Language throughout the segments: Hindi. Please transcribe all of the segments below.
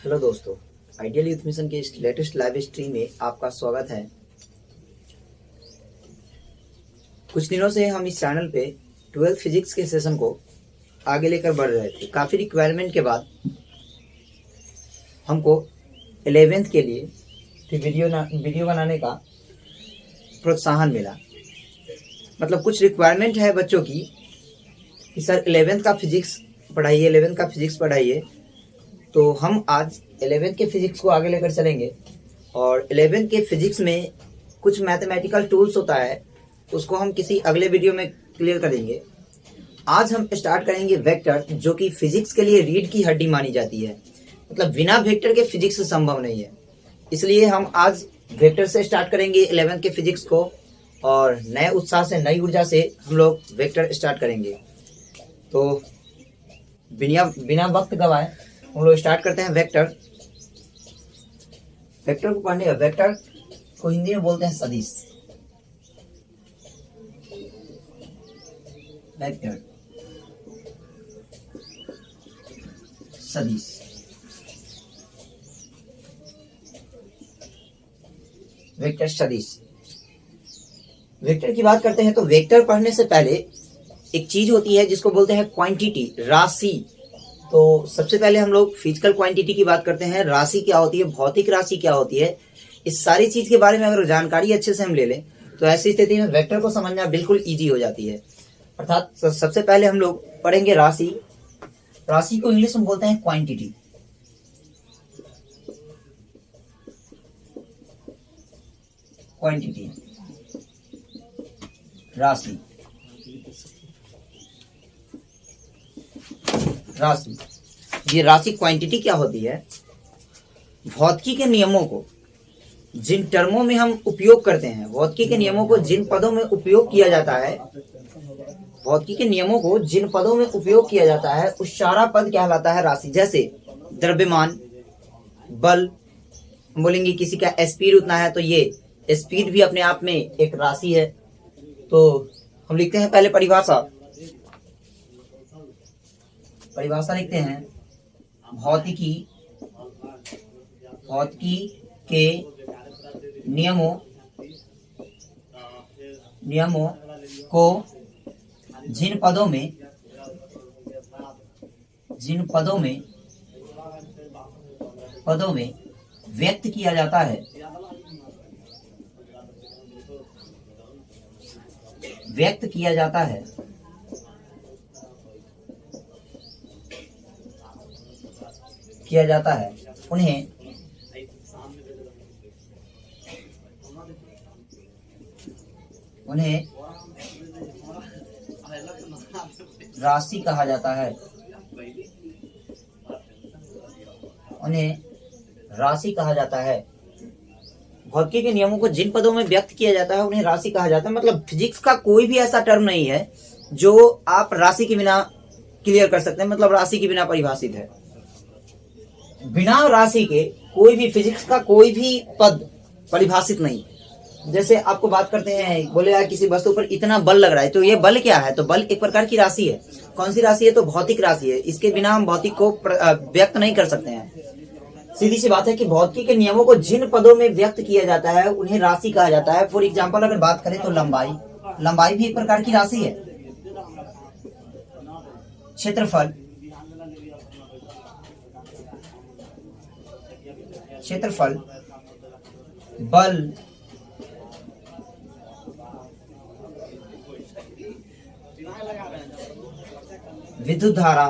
हेलो दोस्तों, आइडियल यूथ मिशन के इस लेटेस्ट लाइव स्ट्रीम में आपका स्वागत है। कुछ दिनों से हम इस चैनल पे 12th फिजिक्स के सेशन को आगे लेकर बढ़ रहे थे। काफ़ी रिक्वायरमेंट के बाद हमको 11th के लिए वीडियो बनाने का प्रोत्साहन मिला। मतलब कुछ रिक्वायरमेंट है बच्चों की कि सर 11th का फिजिक्स पढ़ाइए। तो हम आज 11th के फिजिक्स को आगे लेकर चलेंगे और 11th के फिजिक्स में कुछ मैथमेटिकल टूल्स होता है, उसको हम किसी अगले वीडियो में क्लियर करेंगे। आज हम स्टार्ट करेंगे वेक्टर, जो कि फिजिक्स के लिए रीढ़ की हड्डी मानी जाती है। मतलब बिना वेक्टर के फिजिक्स संभव नहीं है। इसलिए हम आज वेक्टर से स्टार्ट करेंगे 11th के फिजिक्स को और नए उत्साह से, नई ऊर्जा से हम लोग वेक्टर स्टार्ट करेंगे। तो बिना वक्त गवाए हम लोग स्टार्ट करते हैं वेक्टर। वेक्टर को पढ़ने का, वेक्टर को हिंदी में बोलते हैं सदिश। वेक्टर सदिश। वेक्टर सदिश। वेक्टर की बात करते हैं तो वेक्टर पढ़ने से पहले एक चीज होती है जिसको बोलते हैं क्वांटिटी, राशि। तो सबसे पहले हम लोग फिजिकल क्वांटिटी की बात करते हैं। राशि क्या होती है, भौतिक राशि क्या होती है, इस सारी चीज के बारे में अगर जानकारी अच्छे से हम ले लें तो ऐसी स्थिति में वेक्टर को समझना बिल्कुल इजी हो जाती है। अर्थात सबसे पहले हम लोग पढ़ेंगे राशि। राशि को इंग्लिश में बोलते हैं क्वांटिटी। क्वांटिटी, राशि। राशि, ये राशि क्वांटिटी क्या होती है? भौतिकी के नियमों को जिन टर्मों में हम उपयोग करते हैं, भौतिकी के नियमों को जिन पदों में उपयोग किया जाता है, भौतिकी के नियमों को जिन पदों में उपयोग किया जाता है उस सारा पद कहलाता है राशि। जैसे द्रव्यमान, बल, हम बोलेंगे किसी का स्पीड उतना है तो ये स्पीड भी अपने आप में एक राशि है। तो हम लिखते हैं पहले परिभाषा लिखते हैं। भौतिकी के नियमों को जिन पदों में व्यक्त किया जाता है, उन्हें राशि कहा जाता है। भौतिकी के नियमों को जिन पदों में व्यक्त किया जाता है उन्हें राशि कहा जाता है। मतलब फिजिक्स का कोई भी ऐसा टर्म नहीं है जो आप राशि के बिना क्लियर कर सकते हैं। मतलब राशि के बिना परिभाषित है। बिना राशि के कोई भी फिजिक्स का कोई भी पद परिभाषित नहीं। जैसे आपको बात करते हैं, बोले यार किसी वस्तु पर इतना बल लग रहा है, तो ये बल क्या है? तो बल एक प्रकार की राशि है। कौन सी राशि है? तो भौतिक राशि है। इसके बिना हम भौतिक को व्यक्त नहीं कर सकते हैं। सीधी सी बात है कि भौतिकी के नियमों को जिन पदों में व्यक्त किया जाता है उन्हें राशि कहा जाता है। फॉर एग्जाम्पल अगर बात करें तो लंबाई भी एक प्रकार की राशि है। क्षेत्रफल, बल, विद्युत धारा,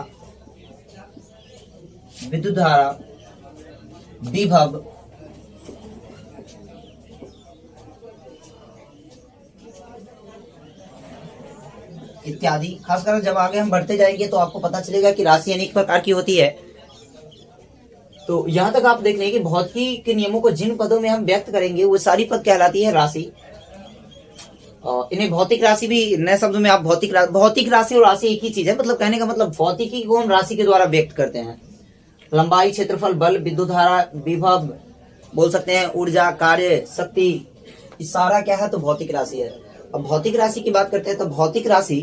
विभव, इत्यादि। खासकर जब आगे हम बढ़ते जाएंगे तो आपको पता चलेगा कि राशि अनेक प्रकार की होती है। तो यहाँ तक आप देख लें कि भौतिकी के नियमों को जिन पदों में हम व्यक्त करेंगे वो सारी पद कहलाती है राशि। इन्हें भौतिक राशि भी, नए शब्दों में आप भौतिक राशि और राशि एक ही चीज है। मतलब कहने का मतलब भौतिकी को हम राशि के द्वारा व्यक्त करते हैं। लंबाई, क्षेत्रफल, बल, विद्युत धारा, विभव, बोल सकते हैं ऊर्जा, कार्य, शक्ति, ये सारा क्या है? तो भौतिक राशि है। अब भौतिक राशि की बात करते हैं तो भौतिक राशि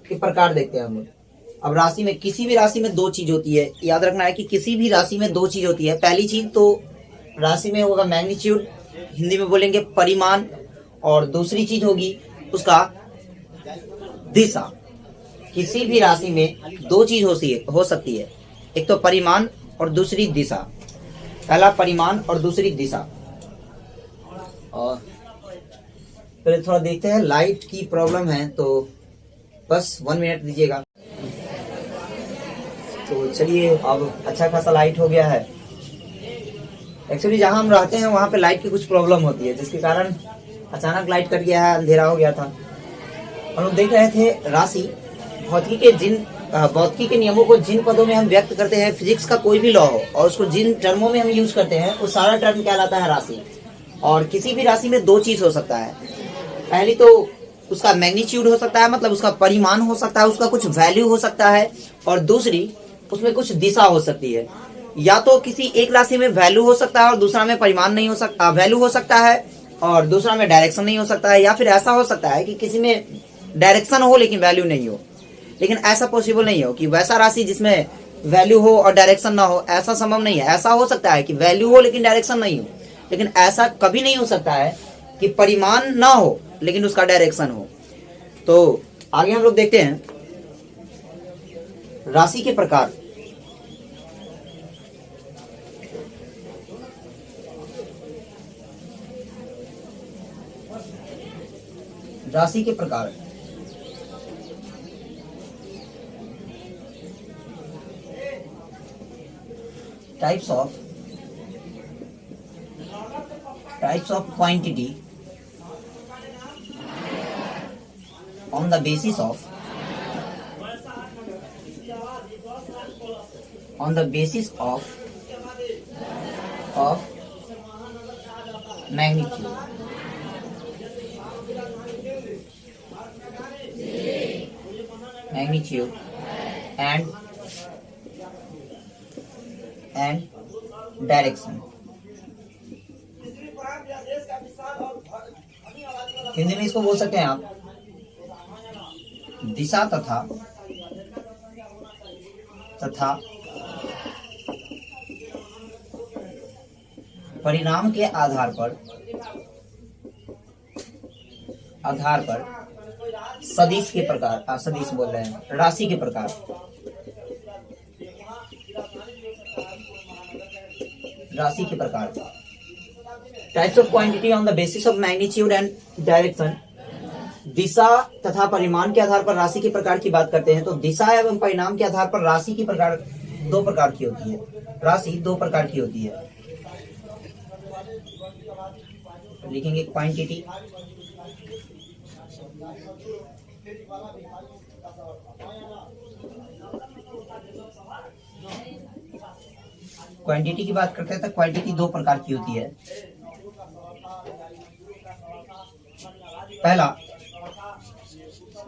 के प्रकार देखते हैं हम लोग। अब राशि में, किसी भी राशि में दो चीज होती है, याद रखना है कि किसी भी राशि में दो चीज होती है। पहली चीज तो राशि में होगा मैग्नीट्यूड, हिंदी में बोलेंगे परिमाण, और दूसरी चीज होगी उसका दिशा। किसी भी राशि में दो चीज हो सकती है, एक तो परिमाण और दूसरी दिशा। पहला परिमाण और दूसरी दिशा। और पहले थोड़ा देखते हैं, लाइट की प्रॉब्लम है तो बस 1 मिनट दीजिएगा। तो चलिए, अब अच्छा खासा लाइट हो गया है। एक्चुअली जहां हम रहते हैं वहां पे लाइट की कुछ प्रॉब्लम होती है, जिसके कारण अचानक लाइट कट गया है, अंधेरा हो गया था। हम लोग देख रहे थे राशि, भौतिकी के नियमों को जिन पदों में हम व्यक्त करते हैं, फिजिक्स का कोई भी लॉ हो और उसको जिन टर्मों में हम यूज करते हैं, वो सारा टर्म कहलाता है राशि। और किसी भी राशि में दो चीज हो सकता है। पहली तो उसका मैग्नीट्यूड हो सकता है, मतलब उसका परिमाण हो सकता है, उसका कुछ वैल्यू हो सकता है, और दूसरी उसमें कुछ दिशा हो सकती है। या तो किसी एक राशि में वैल्यू हो सकता है और दूसरा में परिमाण नहीं हो सकता, वैल्यू हो सकता है और दूसरा में डायरेक्शन नहीं हो सकता है। या फिर ऐसा हो सकता है कि किसी में डायरेक्शन हो लेकिन वैल्यू नहीं हो। लेकिन ऐसा पॉसिबल नहीं हो कि वैसा राशि जिसमें वैल्यू हो और डायरेक्शन ना हो, ऐसा संभव नहीं है। ऐसा हो सकता है कि वैल्यू हो लेकिन डायरेक्शन नहीं हो, लेकिन ऐसा कभी नहीं हो सकता है कि परिमाण ना हो लेकिन उसका डायरेक्शन हो। तो आगे हम लोग देखते हैं राशि के प्रकार। राशि के प्रकार, types of quantity on the basis of magnitude and direction. Hindi में इसको बोल सकते हैं आप दिशा तथा परिणाम के आधार पर सदिश के प्रकार, सदिश बोल रहे हैं, राशि के प्रकार। राशि के प्रकार, types of quantity on the basis of magnitude and direction. दिशा तथा परिमाण के आधार पर राशि के प्रकार की बात करते हैं तो दिशा एवं परिणाम के आधार पर राशि की प्रकार दो प्रकार की होती है। राशि दो प्रकार की होती है। लिखेंगे क्वांटिटी, क्वांटिटी की बात करते हैं तो क्वांटिटी दो प्रकार की होती है। पहला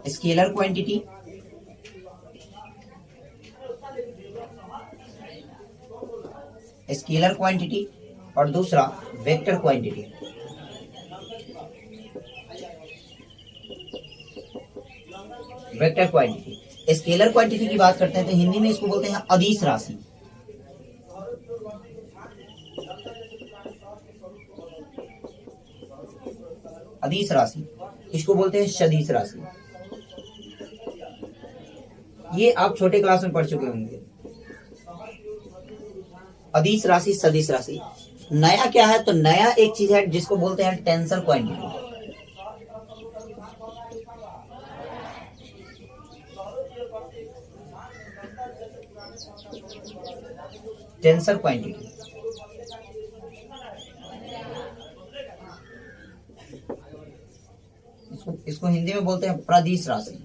स्केलर क्वांटिटी, और दूसरा vector quantity. Vector quantity, scalar quantity की बात करते हैं तो हिंदी में इसको बोलते हैं अदिश राशि। अदिश राशि, इसको बोलते हैं सदिश राशि। ये आप छोटे क्लास में पढ़ चुके होंगे। अदिश राशि, सदिश राशि। नया क्या है तो नया एक चीज है जिसको बोलते हैं टेंसर क्वांटिटी। टेंसर क्वांटिटी, इसको हिंदी में बोलते हैं प्रदिश राशि।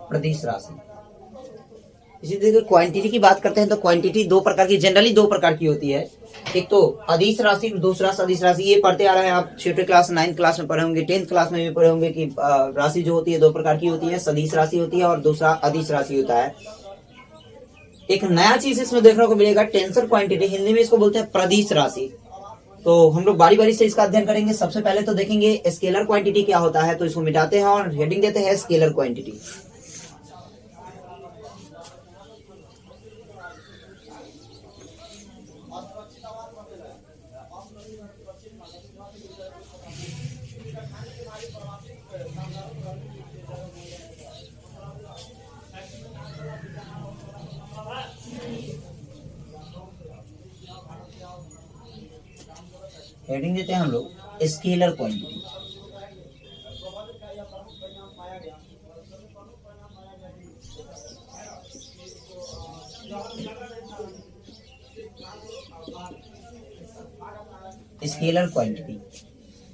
प्रदिश राशि। इसी तरीके क्वांटिटी की बात करते हैं तो क्वांटिटी दो प्रकार की, जनरली दो प्रकार की होती है। एक तो अदिश राशि, दूसरा सदिश राशि। ये पढ़ते आ रहे हैं आप, छोटे क्लास 9th क्लास में पढ़े होंगे, 10th क्लास में भी पढ़े होंगे कि राशि जो होती है दो प्रकार की होती है, सदिश राशि होती है और दूसरा अदिश राशि होता है। एक नया चीज इसमें देखने को मिलेगा, टेंसर क्वांटिटी। हिंदी में इसको बोलते हैं प्रदिश राशि। तो हम लोग बारी बारी से इसका अध्ययन करेंगे। सबसे पहले तो देखेंगे स्केलर क्वांटिटी क्या होता है, तो इसको मिटाते हैं और हेडिंग देते हैं स्केलर क्वांटिटी। हेडिंग देते हैं हम लोग scalar quantity. Scalar quantity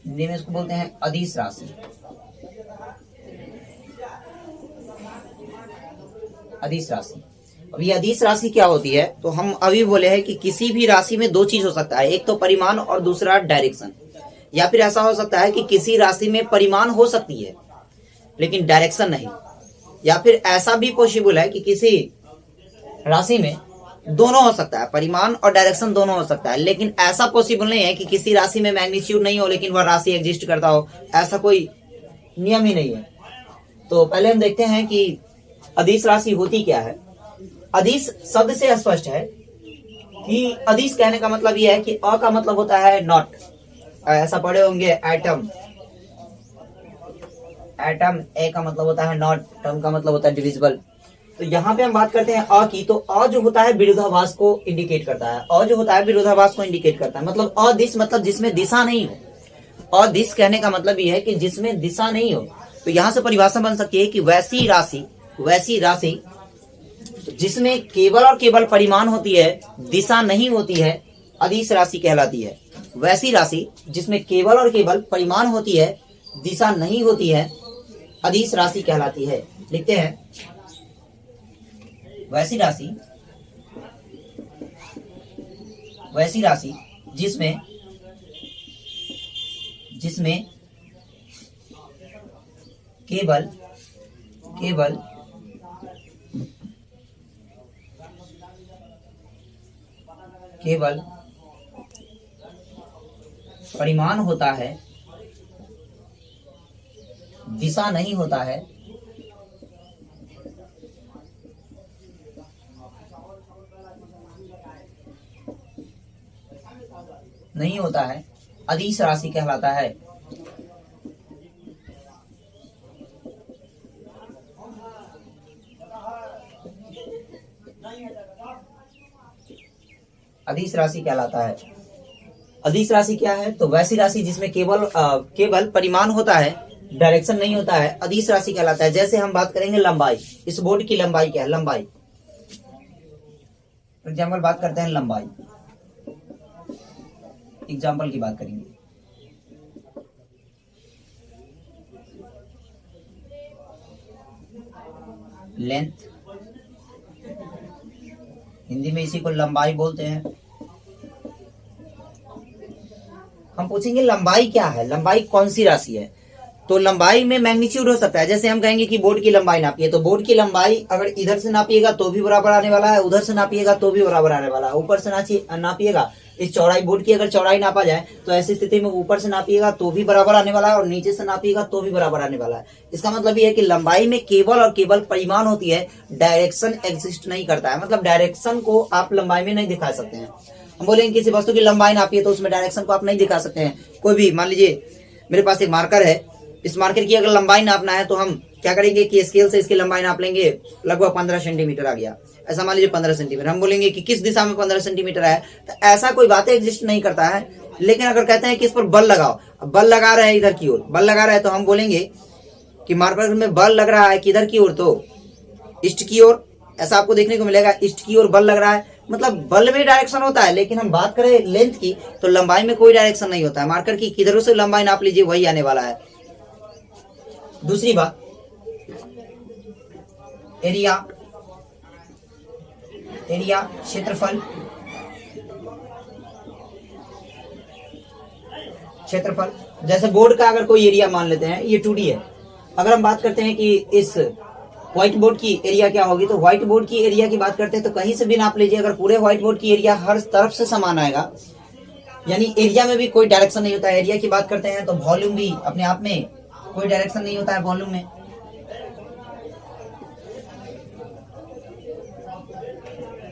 Hindi में इसको बोलते हैं अदिश राशि। अदिश राशि। अब ये अदिश राशि क्या होती है, तो हम अभी बोले हैं कि किसी भी राशि में दो चीज हो सकता है, एक तो परिमाण और दूसरा डायरेक्शन। या फिर ऐसा हो सकता है कि किसी राशि में परिमाण हो सकती है लेकिन डायरेक्शन नहीं। या फिर ऐसा भी पॉसिबल है कि किसी राशि में दोनों हो सकता है, परिमाण और डायरेक्शन दोनों हो सकता है, लेकिन ऐसा पॉसिबल नहीं है कि किसी राशि में मैग्नीट्यूड नहीं हो लेकिन वह राशि एग्जिस्ट करता हो। ऐसा कोई नियम ही नहीं है। तो पहले हम देखते हैं कि अदिश राशि होती क्या है। अदिश शब्द से स्पष्ट है कि अदिश कहने का मतलब यह है कि अ का मतलब होता है नॉट। ऐसा पढ़े होंगे एटम। एटम ए का मतलब होता है नॉट, टम का मतलब होता है डिविजिबल। तो यहाँ पे हम बात करते हैं अ की, तो अ जो होता है विरोधाभास को इंडिकेट करता है। अ जो होता है विरोधाभास को इंडिकेट करता है, मतलब अदिश मतलब जिसमें दिशा नहीं हो। अदिश कहने का मतलब यह है कि जिसमें दिशा नहीं हो। तो यहाँ से परिभाषा बन सकती है कि वैसी राशि जिसमें केवल और केवल परिमाण होती है, दिशा नहीं होती है, अदिश राशि कहलाती है। वैसी राशि जिसमें केवल और केवल परिमाण होती है, दिशा नहीं होती है, अदिश राशि कहलाती है। लिखते हैं वैसी राशि जिसमें केवल परिमाण होता है, दिशा नहीं होता है, अदिश राशि कहलाता है। अदिश राशि कहलाता है। अदिश राशि क्या है, तो वैसी राशि जिसमें केवल परिमाण होता है, डायरेक्शन नहीं होता है, अदिश राशि कहलाता है। जैसे हम बात करेंगे लंबाई, इस बोर्ड की लंबाई क्या है, लंबाई। फॉर एग्जाम्पल बात करते हैं लंबाई, एग्जाम्पल की बात करेंगे। लेंथ, हिंदी में इसी को लंबाई बोलते हैं। हम पूछेंगे लंबाई क्या है, लंबाई कौन सी राशि है। तो लंबाई में मैग्नीट्यूड हो सकता है। जैसे हम कहेंगे कि बोर्ड की लंबाई नापिए, तो बोर्ड की लंबाई अगर इधर से नापिएगा तो भी बराबर आने वाला है, उधर से नापिएगा तो भी बराबर आने वाला है। ऊपर से नापिएगा, इस चौड़ाई बोर्ड की अगर चौड़ाई नापा जाए तो ऐसी स्थिति में ऊपर से नापिएगा तो भी बराबर आने वाला है और नीचे से नापिएगा तो भी बराबर आने वाला है। इसका मतलब ये है कि लंबाई में केवल और केवल परिमाण होती है, डायरेक्शन एग्जिस्ट नहीं करता है। मतलब डायरेक्शन को आप लंबाई में नहीं दिखा सकते हैं। हम बोलेंगे किसी वस्तु की लंबाई नापिए तो उसमें डायरेक्शन को आप नहीं दिखा सकते हैं। कोई भी, मान लीजिए मेरे पास एक मार्कर है, इस मार्कर की अगर लंबाई नापना है तो हम क्या करेंगे कि स्केल से इसकी लंबाई नाप लेंगे, लगभग 15 सेंटीमीटर आ गया। ऐसा मान लीजिए 15 सेंटीमीटर, हम बोलेंगे कि किस दिशा में 15 सेंटीमीटर है, तो ऐसा कोई बातें एग्जिस्ट नहीं करता है। लेकिन अगर कहते हैं कि इस पर बल लगाओ, बल लगा रहे हैं इधर की ओर, बल लगा रहे हैं, तो हम बोलेंगे कि मार्कर में बल लग रहा है किधर की ओर, तो ईस्ट की ओर। ऐसा आपको देखने को मिलेगा, ईस्ट की ओर बल लग रहा है, मतलब बल में डायरेक्शन होता है। लेकिन हम बात करें लेंथ की तो लंबाई में कोई डायरेक्शन नहीं होता है। मार्कर की किधरों से लंबाई नाप लीजिए वही आने वाला है। दूसरी बात, एरिया, क्षेत्रफल, जैसे बोर्ड का अगर कोई एरिया मान लेते हैं, ये 2D है। अगर हम बात करते हैं कि इस व्हाइट बोर्ड की एरिया क्या होगी, तो व्हाइट बोर्ड की एरिया की बात करते हैं तो कहीं से भी नाप लीजिए, अगर पूरे व्हाइट बोर्ड की एरिया हर तरफ से समान आएगा, यानी एरिया में भी कोई डायरेक्शन नहीं होता है। एरिया की बात करते हैं तो वॉल्यूम भी अपने आप में कोई डायरेक्शन नहीं होता है वॉल्यूम में।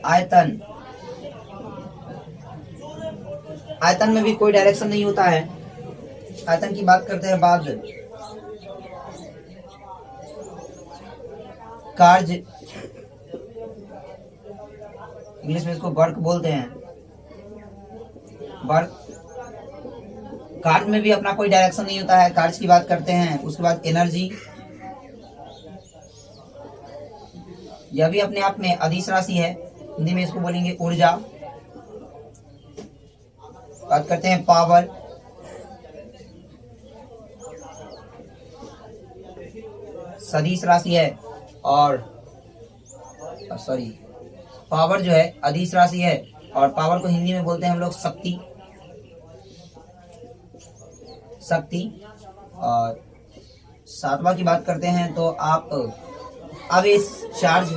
आयतन, आयतन में भी कोई डायरेक्शन नहीं होता है। आयतन की बात करते हैं बाद। कार्य, इंग्लिश में इसको वर्क बोलते हैं, वर्क। कार्य में भी अपना कोई डायरेक्शन नहीं होता है, कार्य की बात करते हैं। उसके बाद एनर्जी, यह भी अपने आप में अदिश राशि है, हिंदी में इसको बोलेंगे ऊर्जा। बात करते हैं पावर, सदिश राशि है। और पावर जो है अदिश राशि है, और पावर को हिंदी में बोलते हैं हम लोग शक्ति, शक्ति। और सातवां की बात करते हैं तो आप आवेश, चार्ज,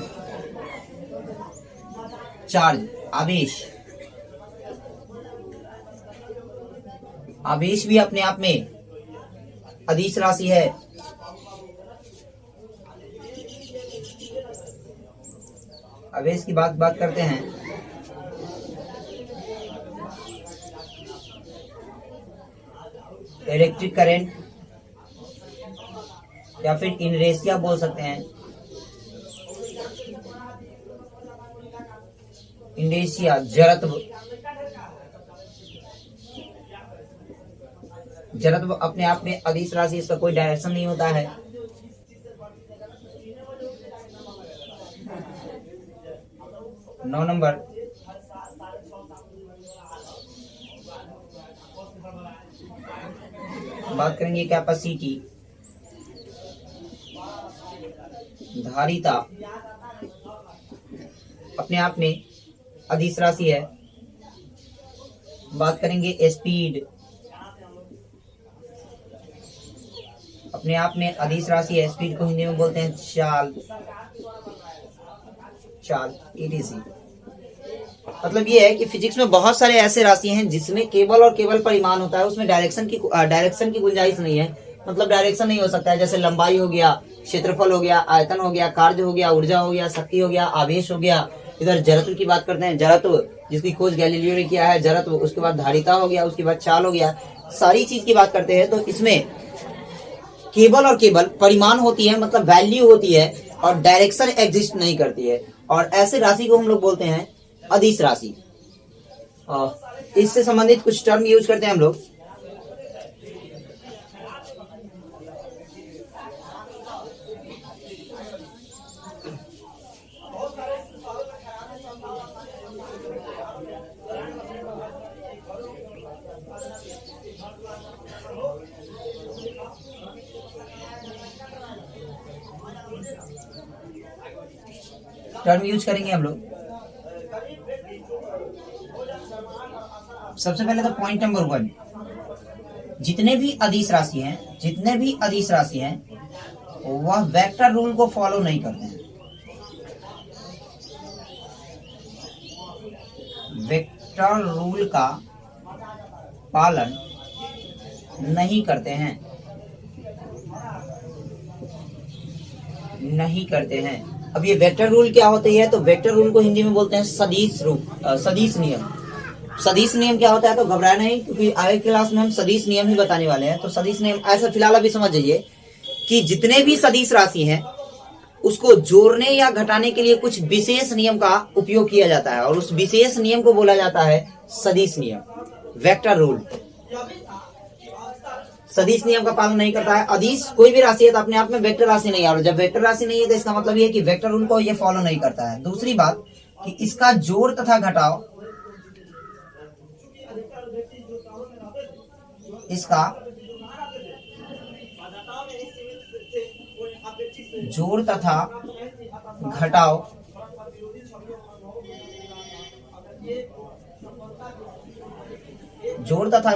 चार्ज, आवेश। आवेश भी अपने आप में अदिश राशि है। आवेश की बात करते हैं। इलेक्ट्रिक करंट या फिर इनरेशिया बोल सकते हैं। इनरेशिया, जड़त्व। जड़त्व अपने आप में अदिश राशि, इसका कोई डायरेक्शन नहीं होता है। नौ नंबर, बात करेंगे कैपेसिटी, धारिता, अपने आप में अदिश राशि है। बात करेंगे स्पीड, अपने आप में अदिश राशि है। स्पीड को हिंदी में बोलते हैं चाल, चाल, ईटीसी। मतलब ये है कि फिजिक्स में बहुत सारे ऐसे राशि हैं जिसमें केवल और केवल परिमाण होता है, उसमें डायरेक्शन की गुंजाइश नहीं है। मतलब डायरेक्शन नहीं हो सकता है। जैसे लंबाई हो गया, क्षेत्रफल हो गया, आयतन हो गया, कार्य हो गया, ऊर्जा हो गया, शक्ति हो गया, आवेश हो गया। इधर जड़त्व की बात करते हैं, जड़त्व जिसकी खोज गैलीलियो ने किया है, जड़त्व। उसके बाद धारिता हो गया, उसके बाद चाल हो गया। सारी चीज की बात करते हैं तो इसमें केवल और केवल परिमाण होती है, मतलब वैल्यू होती है, और डायरेक्शन एग्जिस्ट नहीं करती है। और ऐसे राशि को हम लोग बोलते हैं अदिश राशि। इससे संबंधित कुछ टर्म यूज करते हैं हम लोग। टर्म यूज करेंगे हम लोग। सबसे पहले तो पॉइंट नंबर 1, जितने भी अदिश राशि हैं, वह वेक्टर रूल को फॉलो नहीं करते हैं। वेक्टर रूल का पालन नहीं करते हैं, नहीं करते हैं। अब ये वेक्टर रूल क्या होती है? तो वेक्टर रूल को हिंदी में बोलते हैं सदिश नियम। सदिश नियम क्या होता है? तो घबराना नहीं, क्योंकि आगे क्लास में हम सदिश नियम ही बताने वाले हैं। तो सदिश नियम ऐसा फिलहाल अभी समझ जाइए कि जितने भी सदिश राशि हैं उसको जोड़ने या घटाने के लिए कुछ विशेष नियम का उपयोग किया जाता है, और उस विशेष नियम को बोला जाता है सदिश नियम, वेक्टर रूल। सदिश नियम का पालन नहीं करता है। अदिश कोई भी राशि है तो अपने आप में वेक्टर राशि नहीं है, और जब वेक्टर राशि नहीं है तो इसका मतलब ये है कि वेक्टर रूल को ये फॉलो नहीं करता है। दूसरी बात कि इसका जोड़ तथा घटाव, इसका जोड़ तथा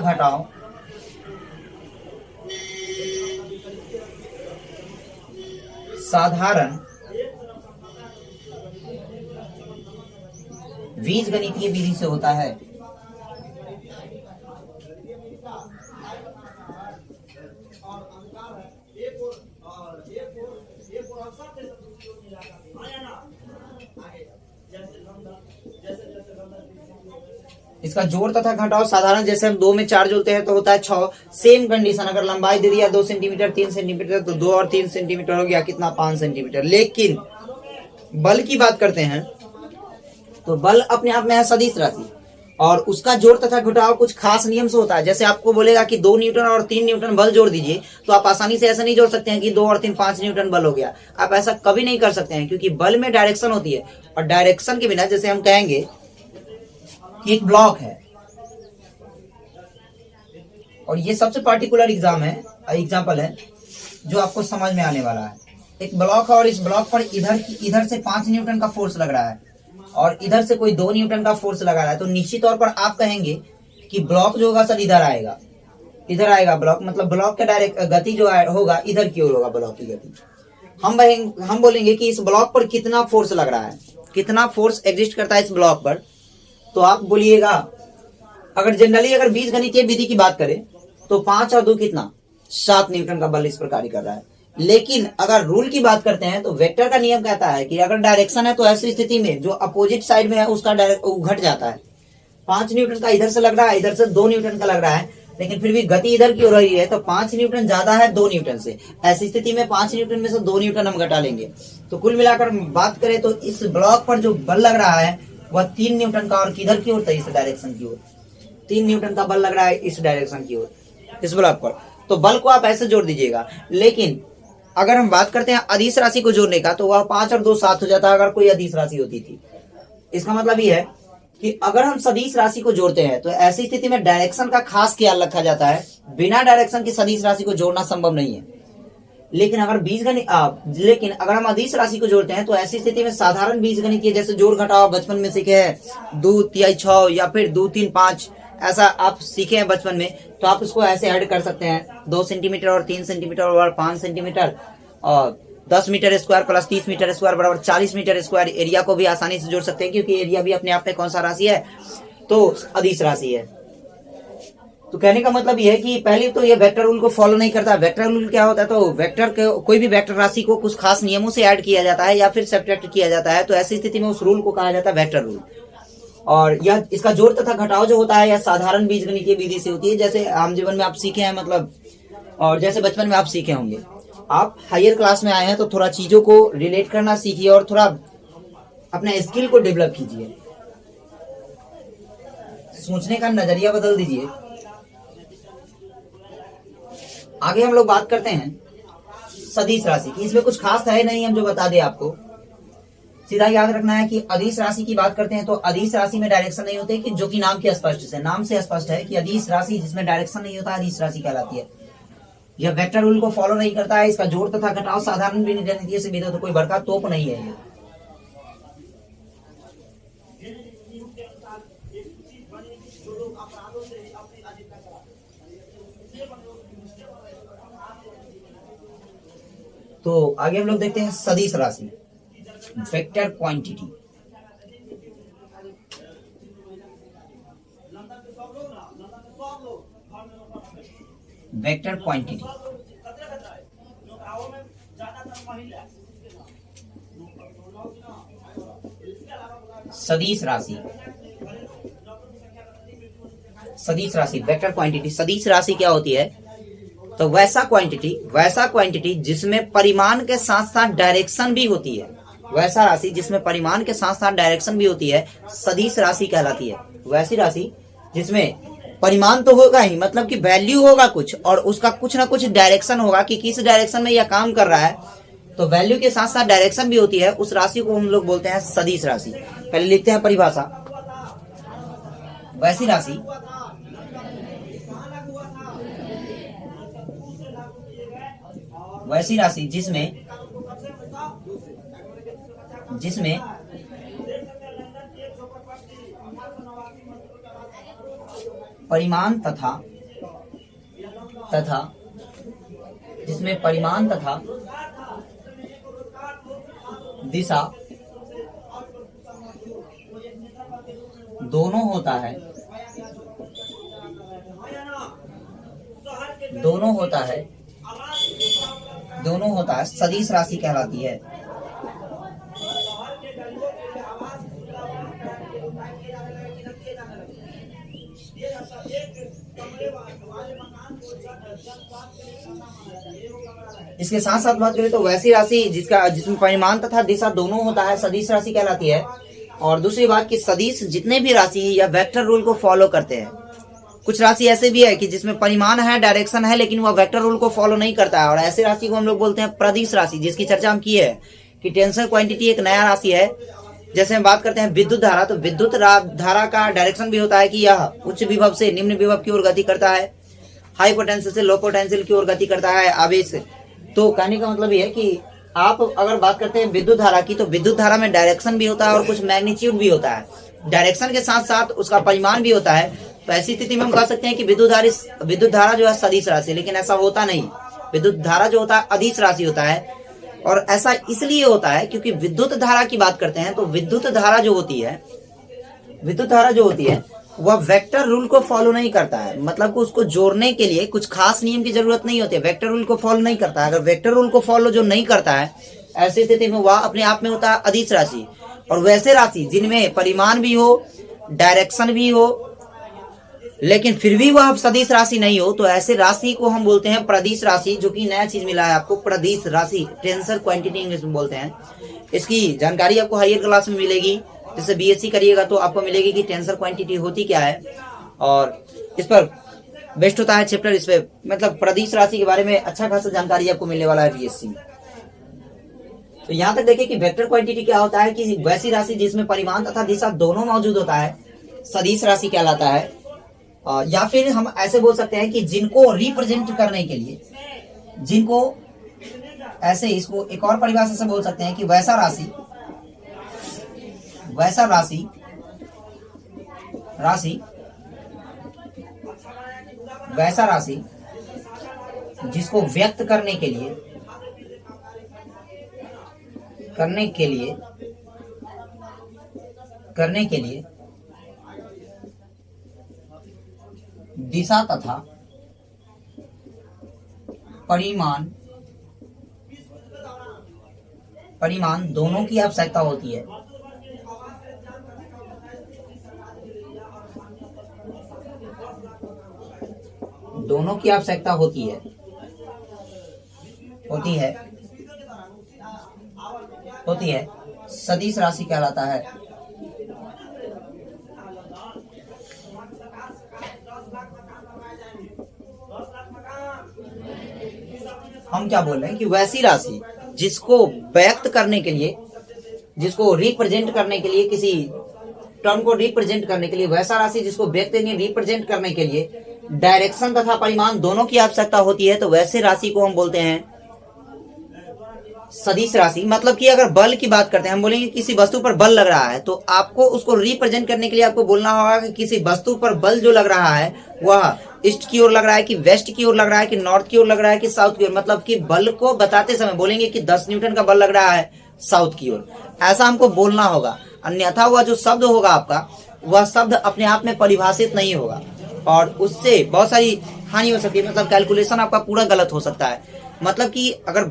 घटाव साधारण बीजगणितीय विधि से होता है। इसका जोड़ तथा घटाव साधारण जैसे हम 2 में 4 जोड़ते हैं तो होता है 6। सेम कंडीशन, अगर लंबाई दे दिया 2 सेंटीमीटर 3 सेंटीमीटर तो 2 और 3 सेंटीमीटर हो गया कितना, 5 सेंटीमीटर। लेकिन बल की बात करते हैं तो बल अपने आप में है सदिश राशि और उसका जोड़ तथा घटाव कुछ खास नियम से होता है। जैसे आपको बोलेगा कि 2 न्यूटन और 3 न्यूटन बल जोड़ दीजिए तो आप आसानी से ऐसा नहीं जोड़ सकते हैं कि 2 और 3 5 न्यूटन बल हो गया। आप ऐसा कभी नहीं कर सकते हैं क्योंकि बल में डायरेक्शन होती है और डायरेक्शन के बिना, जैसे हम कहेंगे कि एक ब्लॉक है और ये सबसे पार्टिकुलर एग्जाम्पल है जो आपको समझ में आने वाला है। एक ब्लॉक है और इस ब्लॉक पर इधर से 5 न्यूटन का फोर्स लग रहा है और इधर से कोई 2 न्यूटन का फोर्स लगा रहा है, तो निश्चित तौर पर आप कहेंगे कि ब्लॉक जो होगा सर इधर आएगा ब्लॉक, मतलब ब्लॉक का डायरेक्ट गति जो होगा इधर की ओर होगा ब्लॉक की गति। हम बोलेंगे कि इस ब्लॉक पर कितना फोर्स लग रहा है, कितना फोर्स एग्जिस्ट करता है इस ब्लॉक पर, तो आप बोलिएगा अगर जनरली अगर बीजगणितीय विधि की बात करें तो 5 और 2 कितना, 7 न्यूटन का बल इस पर कार्य कर रहा है। लेकिन अगर रूल की बात करते हैं तो वेक्टर का नियम कहता है कि अगर डायरेक्शन है तो ऐसी स्थिति में जो अपोजिट साइड में है उसका घट जाता है। 5 न्यूटन का इधर से लग रहा है, इधर से 2 न्यूटन का लग रहा है, लेकिन फिर भी गति इधर की हो रही है तो 5 न्यूटन ज्यादा है 2 न्यूटन से। ऐसी स्थिति में 5 न्यूटन में से 2 न्यूटन हम घटा लेंगे। तो कुल मिलाकर बात करें तो इस ब्लॉक पर जो बल लग रहा है वह 3 न्यूटन का, और किधर की ओर, तो इस डायरेक्शन की ओर 3 न्यूटन का बल लग रहा है इस डायरेक्शन की ओर, इस ब्लॉक पर। तो बल को आप ऐसे जोड़ दीजिएगा। लेकिन अगर हम बात करते हैं अदिश राशि को जोड़ने का तो वह 5 और 2 7 हो जाता है अगर कोई अदिश राशि होती थी। इसका मतलब ये है कि अगर हम सदिश राशि को जोड़ते हैं तो ऐसी स्थिति में डायरेक्शन का खास ख्याल रखा जाता है। बिना डायरेक्शन की सदिश राशि को जोड़ना संभव नहीं है। लेकिन अगर हम अदिश राशि को जोड़ते हैं तो ऐसी स्थिति में साधारण बीजगणित जैसे जोड़ घटाव बचपन में सीखे हैं, 2 तिहाई 6 या फिर 2 3 5 ऐसा आप सीखे हैं बचपन में, तो आप उसको ऐसे ऐड कर सकते हैं। 2 सेंटीमीटर और 3 सेंटीमीटर और 5 सेंटीमीटर और 10 metre square plus 30 metre square बराबर 40 मीटर स्क्वायर। एरिया को भी आसानी से जोड़ सकते हैं क्योंकि एरिया भी अपने आप में कौन सा राशि है, तो अदिश राशि है। तो कहने का मतलब यह है कि पहले तो ये वेक्टर रूल को फॉलो नहीं करता। वेक्टर रूल क्या होता है, तो कोई भी वेक्टर राशि को कुछ खास नियमों से ऐड किया जाता है या फिर सब्ट्रैक्ट किया जाता है, तो ऐसी स्थिति में उस रूल को कहा जाता है वेक्टर रूल। और यह इसका जोड़ तथा घटाव जो होता है यह साधारण बीजगणितीय विधि से होती है, जैसे आम जीवन में आप सीखे हैं, मतलब और जैसे बचपन में आप सीखे होंगे। आप हायर क्लास में आए हैं तो थोड़ा चीजों को रिलेट करना सीखिए और थोड़ा अपने स्किल को डेवलप कीजिए, सोचने का नजरिया बदल दीजिए। आगे हम लोग बात करते हैं सदिश राशि की। इसमें कुछ खास है नहीं, हम जो बता दें आपको सीधा याद रखना है कि अदिश राशि की बात करते हैं तो अदिश राशि में डायरेक्शन नहीं होते, कि जो कि नाम से स्पष्ट है कि अदिश राशि जिसमें डायरेक्शन नहीं होता अदिश राशि कहलाती है। यह वेक्टर रूल को फॉलो नहीं करता है। इसका जोड़ तथा घटाव साधारण बीजगणितीय से विधि, तो कोई बड़का तोप नहीं है। तो आगे हम लोग देखते हैं सदिश राशि, वेक्टर क्वांटिटी। वेक्टर क्वांटिटी सदिश राशि वेक्टर क्वांटिटी। सदिश राशि क्या होती है, तो वैसा क्वांटिटी जिसमें परिमाण के साथ साथ डायरेक्शन भी होती है। वैसा राशि जिसमें परिमाण के साथ साथ डायरेक्शन भी होती है सदिश राशि कहलाती है। वैसी राशि जिसमें परिमाण तो होगा ही, मतलब कि वैल्यू होगा कुछ और उसका कुछ ना कुछ डायरेक्शन होगा कि किस डायरेक्शन में यह काम कर रहा है, तो वैल्यू के साथ साथ डायरेक्शन भी होती है। उस राशि को हम लोग बोलते हैं सदिश राशि। पहले लिखते हैं परिभाषा। वैसी राशि जिसमें परिमाण तथा दिशा दोनों होता है सदिश राशि कहलाती है। इसके साथ साथ बात करें तो वैसी राशि जिसमें परिमाण तथा दिशा दोनों होता है सदिश राशि कहलाती है। और दूसरी बात कि सदिश जितने भी राशि या वेक्टर रूल को फॉलो करते हैं। कुछ राशि ऐसे भी है कि जिसमें परिमाण है, डायरेक्शन है, लेकिन वह वेक्टर रूल को फॉलो नहीं करता है, और ऐसे राशि को हम लोग बोलते हैं प्रदिश राशि, जिसकी चर्चा हम किए हैं कि टेंसर क्वांटिटी एक नया राशि है। जैसे हम बात करते हैं विद्युत धारा, तो विद्युत धारा का डायरेक्शन भी होता है कि यह उच्च विभव से निम्न विभव की ओर गति करता है, हाई पोटेंशियल से लो पोटेंशियल की ओर गति करता है, आवेश। तो कहने का मतलब यह है कि आप अगर बात करते हैं विद्युत धारा की, तो विद्युत धारा में डायरेक्शन भी होता है और कुछ मैग्नीट्यूड भी होता है। डायरेक्शन के साथ साथ उसका परिमाण भी होता है। तो ऐसी स्थिति में हम कह सकते हैं कि विद्युत धारा जो है सदिश राशि, लेकिन ऐसा होता नहीं। विद्युत धारा जो होता है अदिश राशि होता है। और ऐसा इसलिए होता है क्योंकि विद्युत धारा की बात करते हैं तो विद्युत धारा जो होती है वह वेक्टर रूल को फॉलो नहीं करता है। मतलब कि उसको जोड़ने के लिए कुछ खास नियम की जरूरत नहीं होती है, वेक्टर रूल को फॉलो नहीं करता है। अगर वेक्टर रूल को फॉलो जो नहीं करता है, ऐसी स्थिति में वह अपने आप में होता है अदिश राशि। और वैसे राशि जिनमें परिमाण भी हो, डायरेक्शन भी हो, लेकिन फिर भी वह सदिश राशि नहीं हो, तो ऐसे राशि को हम बोलते हैं प्रदिश राशि, जो कि नया चीज मिला है आपको, प्रदिश राशि, टेंसर क्वांटिटी इंग्लिश में बोलते हैं। इसकी जानकारी आपको हायर क्लास में मिलेगी। जैसे बीएससी करिएगा तो आपको मिलेगी कि टेंसर क्वांटिटी होती क्या है, और इस पर बेस्ट होता है चैप्टर। इस पे मतलब प्रदिश राशि के बारे में अच्छा खासा जानकारी आपको मिलने वाला है बीएससी में। तो यहाँ तक देखिए कि वेक्टर क्वांटिटी क्या होता है कि वैसी राशि जिसमें परिमाण तथा दिशा दोनों मौजूद होता है सदिश राशि कहलाता है। या फिर हम ऐसे बोल सकते हैं कि जिनको रिप्रेजेंट करने के लिए, जिनको ऐसे, इसको एक और परिभाषा से बोल सकते हैं कि वैसा राशि जिसको व्यक्त करने के लिए दिशा तथा परिमाण दोनों की आवश्यकता होती है। दोनों की आवश्यकता होती है सदिश राशि कहलाता है। हम क्या बोल रहे हैं कि वैसी राशि जिसको व्यक्त करने के लिए, जिसको रिप्रेजेंट करने के लिए, किसी टर्म को रिप्रेजेंट करने के लिए, वैसा राशि जिसको व्यक्त रिप्रेजेंट करने के लिए डायरेक्शन तथा परिमाण दोनों की आवश्यकता होती है, तो वैसे राशि को हम बोलते हैं सदिश राशि। मतलब कि अगर बल की बात करते हैं, हम बोलेंगे किसी वस्तु पर बल लग रहा है, तो आपको उसको रिप्रेजेंट करने के लिए आपको बोलना होगा कि किसी वस्तु पर बल जो लग रहा है वह ईस्ट की ओर लग रहा है कि वेस्ट की ओर लग रहा है कि नॉर्थ की ओर लग रहा है कि साउथ की ओर। मतलब कि बल को बताते समय बोलेंगे कि 10 न्यूटन का बल लग रहा है साउथ की ओर, ऐसा हमको बोलना होगा। अन्यथा वह जो शब्द होगा आपका, वह शब्द अपने आप में परिभाषित नहीं होगा और उससे बहुत सारी हानि हो सकती है। मतलब कैलकुलेशन आपका पूरा गलत हो सकता है। मतलब कि अगर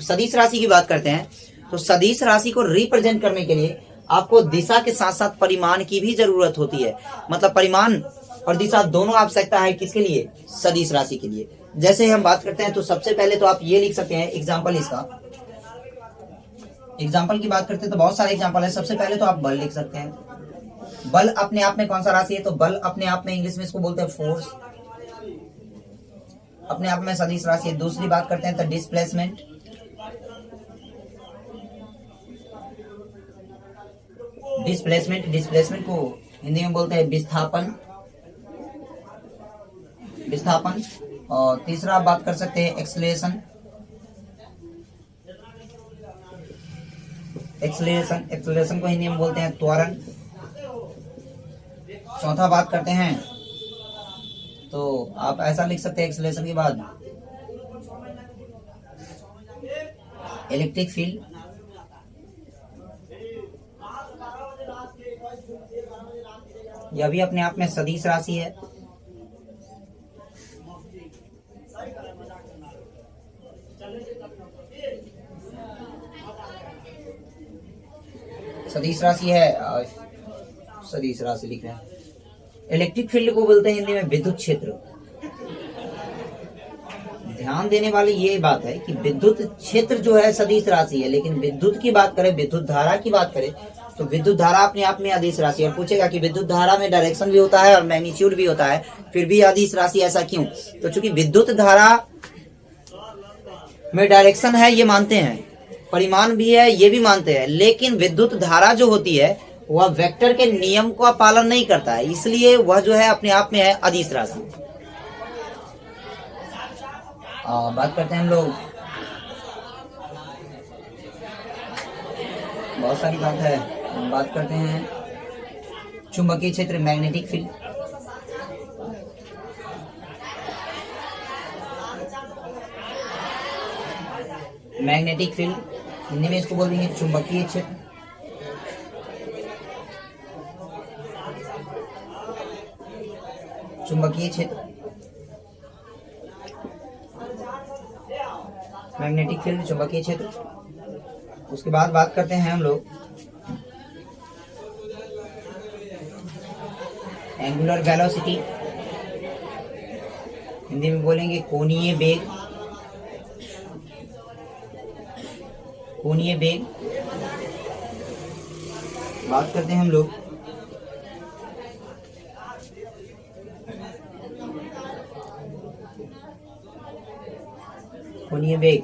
सदिश राशि की बात करते हैं तो सदिश राशि को रिप्रेजेंट करने के लिए आपको दिशा के साथ साथ परिमाण की भी जरूरत होती है। मतलब परिमाण और दिशा दोनों आवश्यकता है किसके लिए? सदिश राशि के लिए। जैसे हम बात करते हैं तो सबसे पहले तो आप ये लिख सकते हैं एग्जाम्पल, इसका एग्जाम्पल की बात करते हैं तो बहुत सारे एग्जाम्पल है। सबसे पहले तो आप बल लिख सकते हैं। बल अपने आप में कौन सा राशि है? तो बल अपने आप में इंग्लिश में इसको बोलते हैं फोर्स, अपने आप में सदिश राशि है। दूसरी बात करते हैं तो डिस्प्लेसमेंट, डिस्प्लेसमेंट को हिंदी में बोलते हैं विस्थापन। और तीसरा बात कर सकते हैं एक्सेलरेशन को हिंदी में बोलते हैं त्वरण। चौथा बात करते हैं तो आप ऐसा लिख सकते हैं एक्सेलरेशन के बाद इलेक्ट्रिक फील्ड। यह भी अपने आप में सदिश राशि है। सदिश राशि है, सदिश राशि लिख रहे हैं। इलेक्ट्रिक फील्ड को बोलते हैं हिंदी में विद्युत क्षेत्र। ध्यान देने वाली ये बात है कि विद्युत क्षेत्र जो है सदिश राशि है, लेकिन विद्युत की बात करें, विद्युत धारा की बात करें तो विद्युत धारा अपने आप में अदिश राशि है। और पूछेगा कि विद्युत धारा में डायरेक्शन भी होता है और मैग्नीट्यूड भी होता है, फिर भी अदिश राशि, ऐसा क्यों? तो चूंकि विद्युत धारा में डायरेक्शन है ये मानते हैं, परिमाण भी है ये भी मानते हैं, लेकिन विद्युत धारा जो होती है वह वेक्टर के नियम का पालन नहीं करता है, इसलिए वह जो है अपने आप में है अदिश राशि। बात करते हैं हम लोग, बहुत सारी बात है, हम बात करते हैं चुंबकीय क्षेत्र, magnetic field. Magnetic field Hindi में इसको बोल देंगे चुंबकीय क्षेत्र। चुंबकीय क्षेत्र, मैग्नेटिक फील्ड, चुंबकीय क्षेत्र। उसके बाद बात करते हैं हम लोग एंगुलर वेलोसिटी, हिंदी में बोलेंगे कोणीय वेग। कोणीय वेग बात करते हैं हम लोग कोणीय वेग।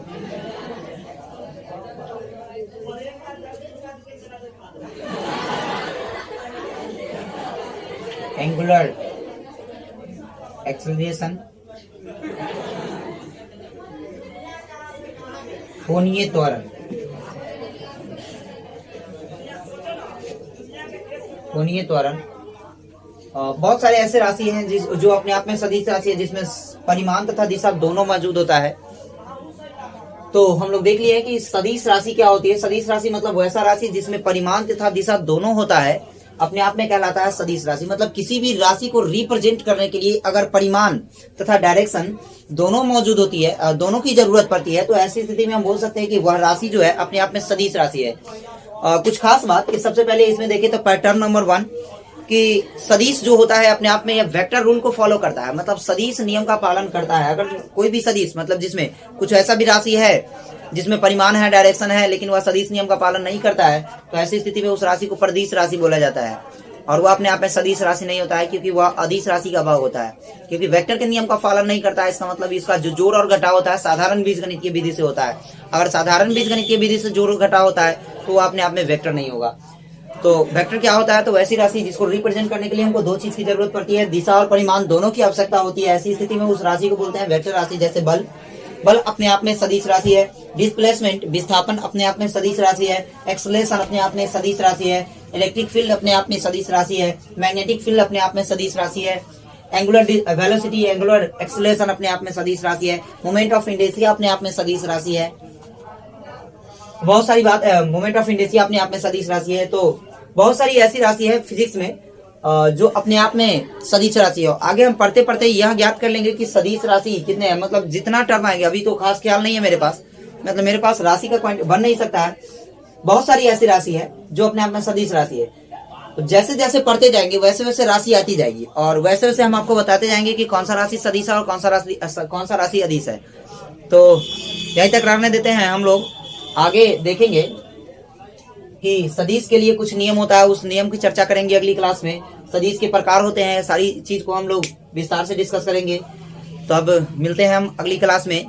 एंगुलर एक्सेलरेशन, कोणीय त्वरण। कोणीय त्वरण बहुत सारे ऐसे राशि हैं जो अपने आप में सदिश राशि है, जिसमें परिमाण तथा दिशा दोनों मौजूद होता है। तो हम लोग देख लिए कि सदिश राशि क्या होती है। सदिश राशि मतलब वैसा राशि जिसमें परिमाण तथा दिशा दोनों होता है, अपने आप में कहलाता है सदिश राशि। मतलब किसी भी राशि को रिप्रेजेंट करने के लिए अगर परिमाण तथा डायरेक्शन दोनों मौजूद होती है, दोनों की जरूरत पड़ती है, तो ऐसी स्थिति में हम बोल सकते हैं कि वह राशि जो है अपने आप में सदिश राशि है। कुछ खास बात कि सबसे पहले इसमें देखें तो पैटर्न नंबर 1 कि सदिश जो होता है अपने आप में यह वेक्टर रूल को फॉलो करता है, मतलब सदिश नियम का पालन करता है। अगर कोई भी सदिश मतलब जिसमें कुछ ऐसा भी राशि है जिसमें परिमाण है, डायरेक्शन है, लेकिन वह सदिश नियम का पालन नहीं करता है, तो ऐसी स्थिति में उस राशि को परदिश राशि बोला जाता है। और वह अपने आप में सदिश राशि नहीं होता है, क्योंकि वह अदिश राशि का भाग होता है। क्योंकि वेक्टर के नियम का पालन नहीं करता है, इसका मतलब इसका जो जोड़ और घटाव होता है साधारण बीजगणितीय विधि से होता है। अगर साधारण बीजगणितीय विधि से जोड़ घटाव होता है तो वह अपने आप में वेक्टर नहीं होगा। तो वेक्टर क्या होता है? तो वैसी राशि जिसको रिप्रेजेंट करने के लिए हमको दो चीज की जरूरत पड़ती है, दिशा और परिमाण दोनों की आवश्यकता होती है। ऐसी स्थिति में उस राशि को बोलते हैं वेक्टर राशि। जैसे बल, बल अपने आप में सदिश राशि है। डिस्प्लेसमेंट, विस्थापन अपने आप में सदिश राशि है। एक्सेलरेशन अपने आप में सदिश राशि है। इलेक्ट्रिक फील्ड अपने आप में सदिश राशि है। मैग्नेटिक फील्ड अपने आप में सदिश राशि है। एंगुलर वेलोसिटी, एंगुलर एक्सेलरेशन अपने आप में सदिश राशि है। मोमेंट ऑफ इनर्शिया अपने आप में सदिश राशि है। बहुत सारी बात, मोमेंट ऑफ इनर्शिया अपने आप में सदिश राशि है। तो बहुत सारी ऐसी राशि है फिजिक्स में जो अपने आप में सदिश राशि है। आगे हम पढ़ते पढ़ते यह ज्ञात कर लेंगे कि सदिश राशि कितने हैं, मतलब जितना टर्म आएंगे। अभी तो खास ख्याल नहीं है मेरे पास, मतलब मेरे पास राशि का पॉइंट बन नहीं सकता है। बहुत सारी ऐसी राशि है जो अपने आप में सदिश राशि है। तो जैसे जैसे पढ़ते जाएंगे वैसे वैसे राशि आती जाएगी, और वैसे वैसे हम आपको बताते जाएंगे कि कौन सा राशि सदिश है और कौन सा राशि अदिश है। तो यहीं तक रहने देते हैं। हम लोग आगे देखेंगे कि सदिश के लिए कुछ नियम होता है, उस नियम की चर्चा करेंगे अगली क्लास में। सदिश के प्रकार होते हैं, सारी चीज को हम लोग विस्तार से डिस्कस करेंगे। तो अब मिलते हैं हम अगली क्लास में।